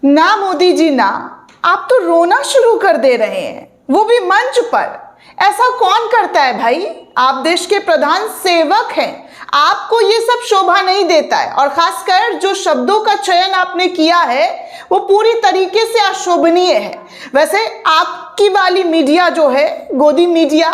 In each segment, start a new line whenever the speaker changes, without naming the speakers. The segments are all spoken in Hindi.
ना मोदी जी ना, आप तो रोना शुरू कर दे रहे हैं, वो भी मंच पर। ऐसा कौन करता है भाई? आप देश के प्रधान सेवक हैं, आपको ये सब शोभा नहीं देता है। और खासकर जो शब्दों का चयन आपने किया है वो पूरी तरीके से अशोभनीय है। वैसे आपकी वाली मीडिया जो है, गोदी मीडिया,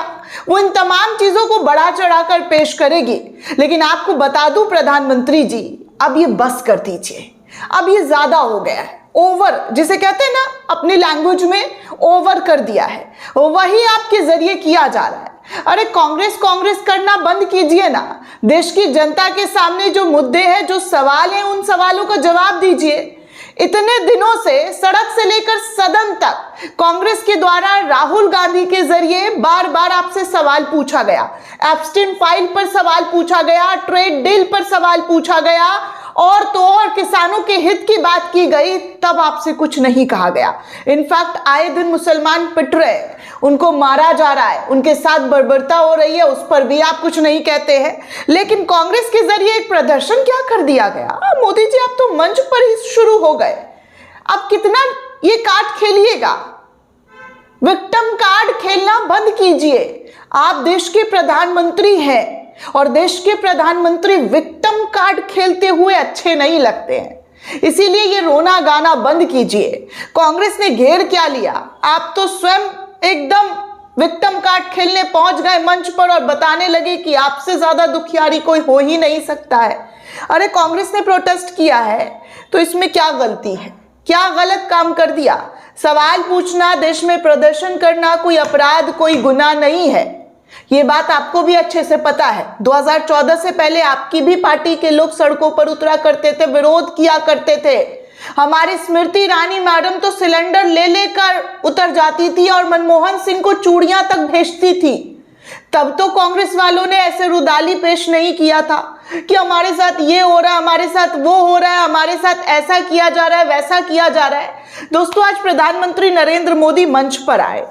वो इन तमाम चीजों को बढ़ा चढ़ाकर पेश करेगी, लेकिन आपको बता दूं प्रधानमंत्री जी, अब ये बस कर दीजिए। अब ये ज्यादा हो गया है, ओवर जिसे कहते हैं ना अपनी लैंग्वेज में, ओवर कर दिया है। वही आपके जरिए किया जा रहा है। अरे कांग्रेस करना बंद कीजिए ना। देश की जनता के सामने जो मुद्दे हैं, जो सवाल हैं, उन सवालों का जवाब दीजिए। इतने दिनों से सड़क से लेकर सदन तक कांग्रेस के द्वारा राहुल गांधी के जरिए बार बार आपसे सवाल पूछा गया। एप्स्टीन फाइल पर सवाल पूछा गया, ट्रेड डील पर सवाल पूछा गया, और तो और किसानों के हित की बात की गई, तब आपसे कुछ नहीं कहा गया। इनफैक्ट आए दिन मुसलमान पिट रहे, उनको मारा जा रहा है, उनके साथ बर्बरता हो रही है, उस पर भी आप कुछ नहीं कहते हैं। लेकिन कांग्रेस के जरिए एक प्रदर्शन क्या कर दिया गया? मोदी जी आप तो मंच पर ही शुरू हो गए। अब कितना ये कार्ड खेलिएगा? विक्टिम कार्ड खेलना बंद कीजिए। आप देश के प्रधानमंत्री हैं और देश के प्रधानमंत्री विक्टिम कार्ड खेलते हुए अच्छे नहीं लगते हैं। इसीलिए ये रोना गाना बंद कीजिए। कांग्रेस ने घेर क्या लिया? आप तो स्वयं एकदम विक्टिम कार्ड खेलने पहुंच गए मंच पर और बताने लगे कि आपसे ज्यादा दुखियारी कोई हो ही नहीं सकता है। अरे कांग्रेस ने प्रोटेस्ट किया है तो इसमें क्या गलती है? क्या गलत काम कर दिया? सवाल पूछना, देश में प्रदर्शन करना कोई अपराध, कोई गुनाह नहीं है। ये बात आपको भी अच्छे से पता है। 2014 से पहले आपकी भी पार्टी के लोग सड़कों पर उतरा करते थे, विरोध किया करते थे। हमारी स्मृति ईरानी मैडम तो सिलेंडर ले लेकर उतर जाती थी और मनमोहन सिंह को चूड़ियां तक भेजती थी। तब तो कांग्रेस वालों ने ऐसे रुदाली पेश नहीं किया था कि हमारे साथ ये हो रहा है, हमारे साथ वो हो रहा है, हमारे साथ ऐसा किया जा रहा है, वैसा किया जा रहा है। दोस्तों, आज प्रधानमंत्री नरेंद्र मोदी मंच पर आए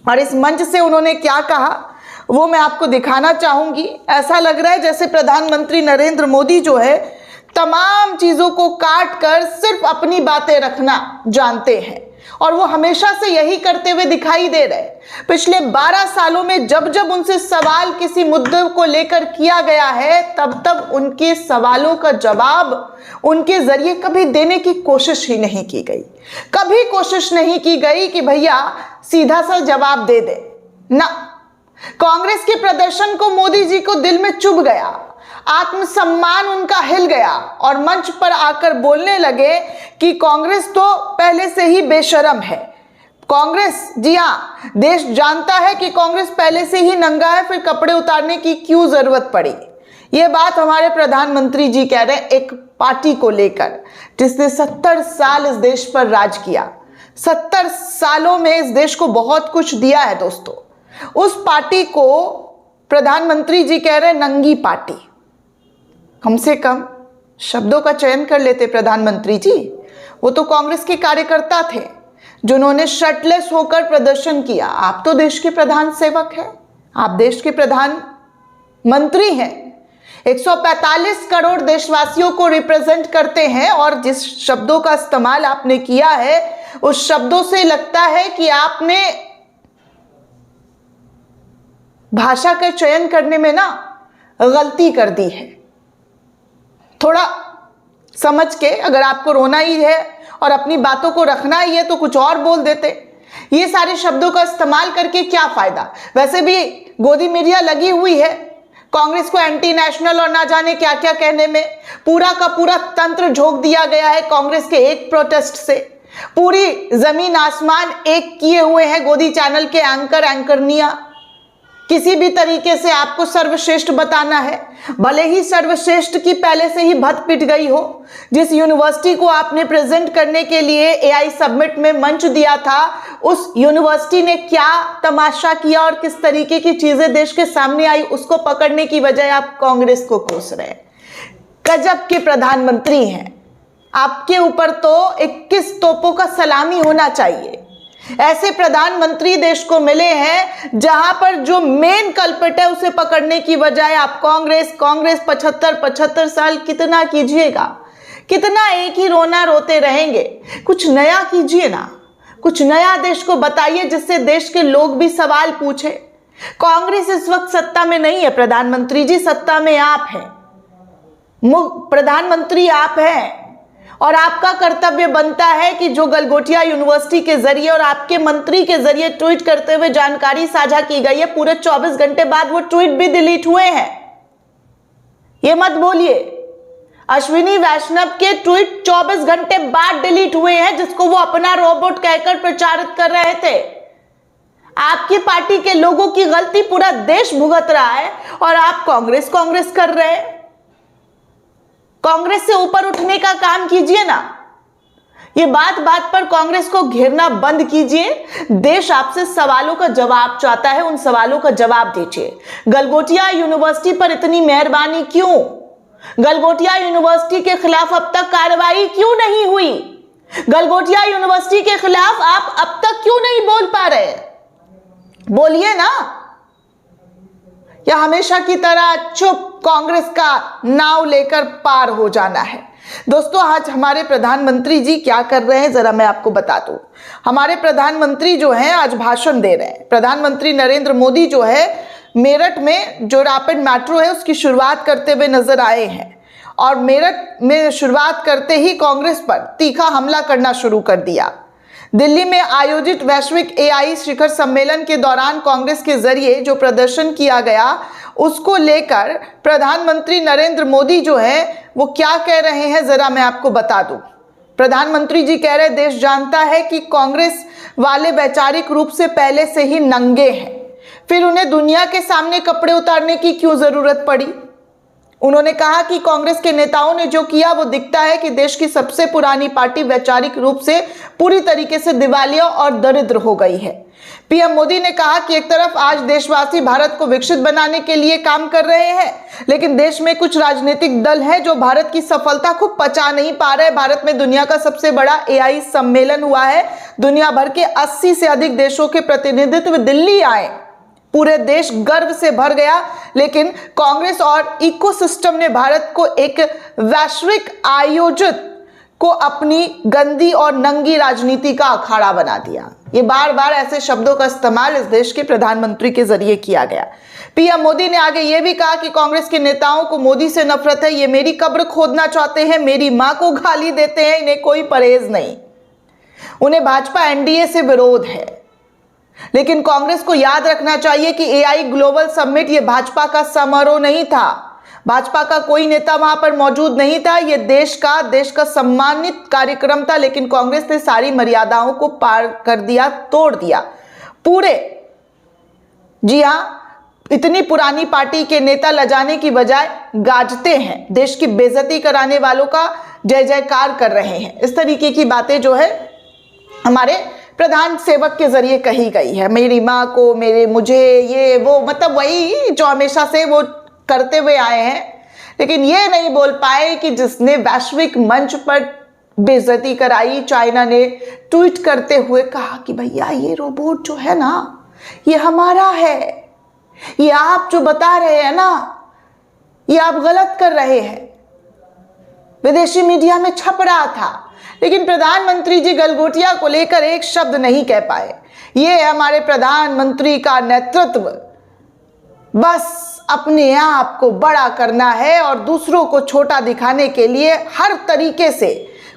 और इस मंच से उन्होंने क्या कहा वो मैं आपको दिखाना चाहूंगी। ऐसा लग रहा है जैसे प्रधानमंत्री नरेंद्र मोदी जो है तमाम चीजों को काट कर सिर्फ अपनी बातें रखना जानते हैं, और वो हमेशा से यही करते हुए दिखाई दे रहे। पिछले 12 सालों में जब जब उनसे सवाल किसी मुद्दे को लेकर किया गया है, तब तब उनके सवालों का जवाब उनके जरिए कभी देने की कोशिश ही नहीं की गई। कभी कोशिश नहीं की गई कि भैया सीधा सा जवाब दे दे ना। कांग्रेस के प्रदर्शन को मोदी जी को दिल में चुभ गया, आत्मसम्मान उनका हिल गया और मंच पर आकर बोलने लगे कि कांग्रेस तो पहले से ही बेशर्म है। कांग्रेस, जी हाँ, देश जानता है कि कांग्रेस पहले से ही नंगा है, फिर कपड़े उतारने की क्यों जरूरत पड़ी। ये बात हमारे प्रधानमंत्री जी कह रहे हैं एक पार्टी को लेकर जिसने 70 साल इस देश पर राज किया। 70 सालों में इस देश को बहुत कुछ दिया है दोस्तों। उस पार्टी को प्रधानमंत्री जी कह रहे नंगी पार्टी। कम से कम शब्दों का चयन कर लेते प्रधानमंत्री जी। वो तो कांग्रेस के कार्यकर्ता थे जिन्होंने शर्टलेस होकर प्रदर्शन किया। आप तो देश के प्रधान सेवक हैं, आप देश के प्रधानमंत्री हैं, 145 करोड़ देशवासियों को रिप्रेजेंट करते हैं, और जिस शब्दों का इस्तेमाल आपने किया है उस शब्दों से लगता है कि आपने भाषा का चयन करने में ना गलती कर दी है। थोड़ा समझ के, अगर आपको रोना ही है और अपनी बातों को रखना ही है तो कुछ और बोल देते। ये सारे शब्दों का इस्तेमाल करके क्या फायदा? वैसे भी गोदी मीडिया लगी हुई है कांग्रेस को एंटी नेशनल और ना जाने क्या क्या कहने में। पूरा का पूरा तंत्र झोंक दिया गया है कांग्रेस के एक प्रोटेस्ट से। पूरी जमीन आसमान एक किए हुए हैं गोदी चैनल के एंकर एंकरनिया। किसी भी तरीके से आपको सर्वश्रेष्ठ बताना है, भले ही सर्वश्रेष्ठ की पहले से ही भत पिट गई हो। जिस यूनिवर्सिटी को आपने प्रेजेंट करने के लिए एआई समिट में मंच दिया था, उस यूनिवर्सिटी ने क्या तमाशा किया और किस तरीके की चीजें देश के सामने आई, उसको पकड़ने की बजाय आप कांग्रेस को कोस रहे हैं। गजब के प्रधानमंत्री हैं। आपके ऊपर तो 21 तोपों का सलामी होना चाहिए। ऐसे प्रधानमंत्री देश को मिले हैं जहां पर जो मेन कल्पिट है उसे पकड़ने की बजाय आप कांग्रेस 75 साल कितना कीजिएगा। कितना एक ही रोना रोते रहेंगे? कुछ नया कीजिए ना, कुछ नया देश को बताइए जिससे देश के लोग भी सवाल पूछे। कांग्रेस इस वक्त सत्ता में नहीं है प्रधानमंत्री जी, सत्ता में आप हैं, प्रधानमंत्री आप हैं, और आपका कर्तव्य बनता है कि जो गलगोटिया यूनिवर्सिटी के जरिए और आपके मंत्री के जरिए ट्वीट करते हुए जानकारी साझा की गई है, पूरे 24 घंटे बाद वो ट्वीट भी डिलीट हुए हैं। ये मत बोलिए, अश्विनी वैष्णव के ट्वीट 24 घंटे बाद डिलीट हुए हैं, जिसको वो अपना रोबोट कहकर प्रचारित कर रहे थे। आपकी पार्टी के लोगों की गलती पूरा देश भुगत रहा है और आप कांग्रेस कांग्रेस कर रहे हैं। कांग्रेस से ऊपर उठने का काम कीजिए ना। ये बात बात पर कांग्रेस को घेरना बंद कीजिए। देश आपसे सवालों का जवाब चाहता है, उन सवालों का जवाब दीजिए। गलगोटिया यूनिवर्सिटी पर इतनी मेहरबानी क्यों? गलगोटिया यूनिवर्सिटी के खिलाफ अब तक कार्रवाई क्यों नहीं हुई? गलगोटिया यूनिवर्सिटी के खिलाफ आप अब तक क्यों नहीं बोल पा रहे? बोलिए ना, या हमेशा की तरह चुप कांग्रेस का नाव लेकर पार हो जाना है? दोस्तों, आज हमारे प्रधानमंत्री जी क्या कर रहे हैं जरा मैं आपको बता दूं। हमारे प्रधानमंत्री जो हैं आज भाषण दे रहे हैं। प्रधानमंत्री नरेंद्र मोदी जो है मेरठ में जो रैपिड मेट्रो है उसकी शुरुआत करते हुए नजर आए हैं, और मेरठ में शुरुआत करते ही कांग्रेस पर तीखा हमला करना शुरू कर दिया। दिल्ली में आयोजित वैश्विक एआई शिखर सम्मेलन के दौरान कांग्रेस के जरिए जो प्रदर्शन किया गया उसको लेकर प्रधानमंत्री नरेंद्र मोदी जो है वो क्या कह रहे हैं जरा मैं आपको बता दूं। प्रधानमंत्री जी कह रहे देश जानता है कि कांग्रेस वाले वैचारिक रूप से पहले से ही नंगे हैं, फिर उन्हें दुनिया के सामने कपड़े उतारने की क्यों जरूरत पड़ी। उन्होंने कहा कि कांग्रेस के नेताओं ने जो किया वो दिखता है कि देश की सबसे पुरानी पार्टी वैचारिक रूप से पूरी तरीके से दिवालिया और दरिद्र हो गई है। पीएम मोदी ने कहा कि एक तरफ आज देशवासी भारत को विकसित बनाने के लिए काम कर रहे हैं, लेकिन देश में कुछ राजनीतिक दल है जो भारत की सफलता को पचा नहीं पा रहे। भारत में दुनिया का सबसे बड़ा एआई सम्मेलन हुआ है, दुनिया भर के 80 से अधिक देशों के प्रतिनिधित्व दिल्ली आए, पूरे देश गर्व से भर गया, लेकिन कांग्रेस और इकोसिस्टम ने भारत को एक वैश्विक आयोजित को अपनी गंदी और नंगी राजनीति का अखाड़ा बना दिया। ये बार बार ऐसे शब्दों का इस्तेमाल इस देश के प्रधानमंत्री के जरिए किया गया। पीएम मोदी ने आगे ये भी कहा कि कांग्रेस के नेताओं को मोदी से नफरत है, ये मेरी कब्र खोदना चाहते हैं, मेरी मां को गाली देते हैं, इन्हें कोई परहेज नहीं। उन्हें भाजपा एनडीए से विरोध है, लेकिन कांग्रेस को याद रखना चाहिए कि एआई ग्लोबल समिट ये भाजपा का समारोह नहीं था। भाजपा का कोई नेता वहां पर मौजूद नहीं था। ये देश का सम्मानित कार्यक्रम था, लेकिन कांग्रेस ने सारी मर्यादाओं को पार कर दिया, तोड़ दिया पूरे। जी हां, इतनी पुरानी पार्टी के नेता लजाने की बजाय गाजते हैं, देश की बेइज्जती कराने वालों का जय जयकार कर रहे हैं। इस तरीके की बातें जो है हमारे प्रधान सेवक के जरिए कही गई है, मेरी माँ को, मुझे, ये वो, मतलब वही जो हमेशा से वो करते हुए आए हैं। लेकिन ये नहीं बोल पाए कि जिसने वैश्विक मंच पर बेइज्जती कराई, चाइना ने ट्वीट करते हुए कहा कि भैया ये रोबोट जो है ना ये हमारा है, ये आप जो बता रहे हैं ना ये आप गलत कर रहे हैं। विदेशी मीडिया में छप रहा था, लेकिन प्रधानमंत्री जी गलगोटिया को लेकर एक शब्द नहीं कह पाए। ये हमारे प्रधानमंत्री का नेतृत्व, बस अपने आप को बड़ा करना है और दूसरों को छोटा दिखाने के लिए हर तरीके से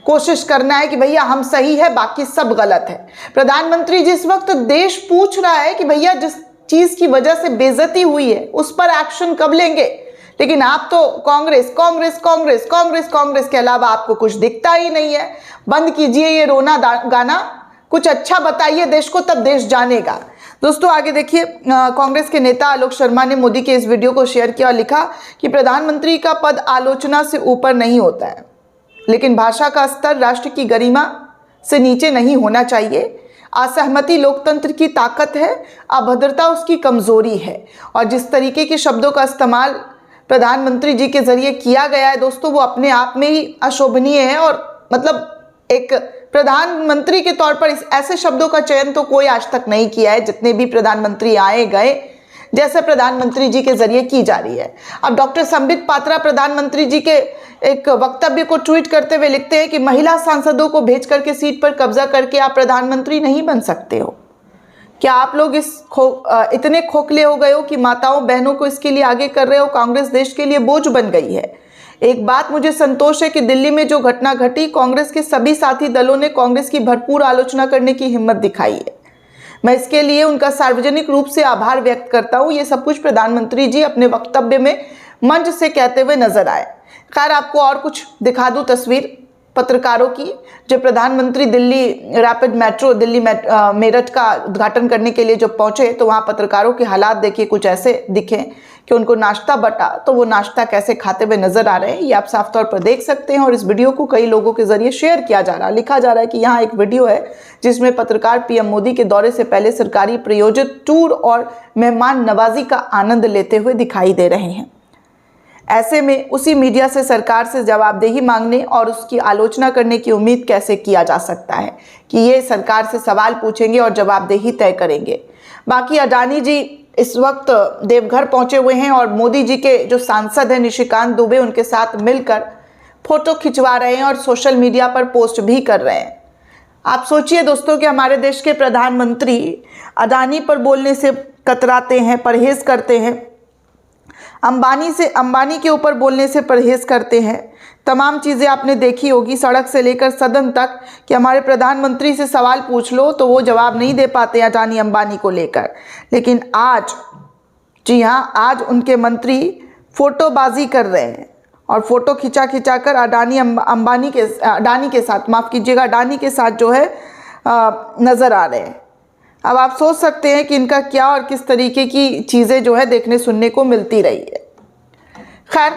कोशिश करना है कि भैया हम सही है, बाकी सब गलत है। प्रधानमंत्री जिस वक्त देश पूछ रहा है कि भैया जिस चीज की वजह से बेइज्जती हुई है उस पर एक्शन कब लेंगे, लेकिन आप तो कांग्रेस कांग्रेस कांग्रेस कांग्रेस कांग्रेस के अलावा आपको कुछ दिखता ही नहीं है। बंद कीजिए ये रोना गाना, कुछ अच्छा बताइए देश को, तब देश जानेगा। दोस्तों आगे देखिए, कांग्रेस के नेता आलोक शर्मा ने मोदी के इस वीडियो को शेयर किया और लिखा कि प्रधानमंत्री का पद आलोचना से ऊपर नहीं होता है, लेकिन भाषा का स्तर राष्ट्र की गरिमा से नीचे नहीं होना चाहिए। असहमति लोकतंत्र की ताकत है, अभद्रता उसकी कमजोरी है। और जिस तरीके के शब्दों का इस्तेमाल प्रधानमंत्री जी के जरिए किया गया है दोस्तों, वो अपने आप में ही अशोभनीय है। और मतलब एक प्रधानमंत्री के तौर पर ऐसे शब्दों का चयन तो कोई आज तक नहीं किया है। जितने भी प्रधानमंत्री आए गए, जैसे प्रधानमंत्री जी के जरिए की जा रही है। अब डॉक्टर संबित पात्रा प्रधानमंत्री जी के एक वक्तव्य को ट्वीट करते हुए लिखते हैं कि महिला सांसदों को भेज करके सीट पर कब्जा करके आप प्रधानमंत्री नहीं बन सकते हो। क्या आप लोग इतने खोखले हो गए हो कि माताओं बहनों को इसके लिए आगे कर रहे हो? कांग्रेस देश के लिए बोझ बन गई है। एक बात मुझे संतोष है कि दिल्ली में जो घटना घटी, कांग्रेस के सभी साथी दलों ने कांग्रेस की भरपूर आलोचना करने की हिम्मत दिखाई है। मैं इसके लिए उनका सार्वजनिक रूप से आभार व्यक्त करता हूं। ये सब कुछ प्रधानमंत्री जी अपने वक्तव्य में मंच से कहते हुए नजर आए। खैर, आपको और कुछ दिखा दूं तस्वीर पत्रकारों की, जो प्रधानमंत्री दिल्ली रैपिड मेट्रो दिल्ली मेरठ का उद्घाटन करने के लिए जब पहुंचे तो वहां पत्रकारों के हालात देखिए कुछ ऐसे दिखे कि उनको नाश्ता बटा तो वो नाश्ता कैसे खाते हुए नजर आ रहे हैं, ये आप साफ तौर पर देख सकते हैं। और इस वीडियो को कई लोगों के जरिए शेयर किया जा रहा है। लिखा जा रहा है कि यहाँ एक वीडियो है जिसमें पत्रकार पीएम मोदी के दौरे से पहले सरकारी प्रायोजित टूर और मेहमान नवाजी का आनंद लेते हुए दिखाई दे रहे हैं। ऐसे में उसी मीडिया से सरकार से जवाबदेही मांगने और उसकी आलोचना करने की उम्मीद कैसे किया जा सकता है कि ये सरकार से सवाल पूछेंगे और जवाबदेही तय करेंगे। बाकी अडानी जी इस वक्त देवघर पहुंचे हुए हैं और मोदी जी के जो सांसद हैं निशिकांत दुबे, उनके साथ मिलकर फोटो खिंचवा रहे हैं और सोशल मीडिया पर पोस्ट भी कर रहे हैं। आप सोचिए दोस्तों कि हमारे देश के प्रधानमंत्री अडानी पर बोलने से कतराते हैं, परहेज करते हैं, अंबानी के ऊपर बोलने से परहेज करते हैं। तमाम चीज़ें आपने देखी होगी, सड़क से लेकर सदन तक, कि हमारे प्रधानमंत्री से सवाल पूछ लो तो वो जवाब नहीं दे पाते अडानी अंबानी को लेकर। लेकिन आज, जी हाँ, आज उनके मंत्री फोटोबाजी कर रहे हैं और फोटो खिंचा कर अडानी के साथ जो है नज़र आ रहे हैं। अब आप सोच सकते हैं कि इनका क्या और किस तरीके की चीज़ें जो है देखने सुनने को मिलती रही है। खैर,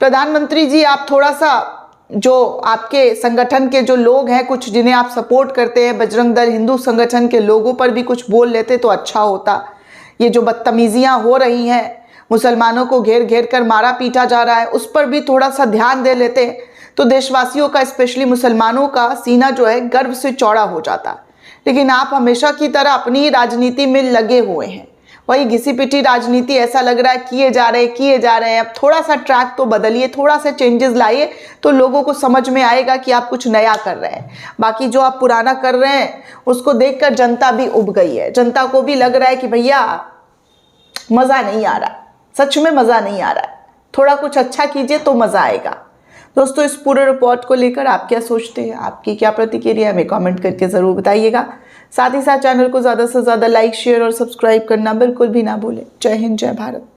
प्रधानमंत्री जी, आप थोड़ा सा जो आपके संगठन के जो लोग हैं, कुछ जिन्हें आप सपोर्ट करते हैं, बजरंग दल, हिंदू संगठन के लोगों पर भी कुछ बोल लेते तो अच्छा होता। ये जो बदतमीजियां हो रही हैं, मुसलमानों को घेर घेर कर मारा पीटा जा रहा है, उस पर भी थोड़ा सा ध्यान दे लेते तो देशवासियों का, स्पेशली मुसलमानों का सीना जो है गर्व से चौड़ा हो जाता। लेकिन आप हमेशा की तरह अपनी राजनीति में लगे हुए हैं, वही घिसी पिटी राजनीति, ऐसा लग रहा है किए जा रहे हैं। अब थोड़ा सा ट्रैक तो बदलिए, थोड़ा सा चेंजेस लाइए तो लोगों को समझ में आएगा कि आप कुछ नया कर रहे हैं। बाकी जो आप पुराना कर रहे हैं उसको देखकर जनता भी उब गई है। जनता को भी लग रहा है कि भैया मज़ा नहीं आ रहा, सच में मज़ा नहीं आ रहा है, थोड़ा कुछ अच्छा कीजिए तो मज़ा आएगा। दोस्तों, इस पूरे रिपोर्ट को लेकर आप क्या सोचते हैं, आपकी क्या प्रतिक्रिया, हमें कमेंट करके ज़रूर बताइएगा। साथ ही साथ चैनल को ज़्यादा से ज़्यादा लाइक, शेयर और सब्सक्राइब करना बिल्कुल भी ना भूलें। जय हिंद, जय भारत।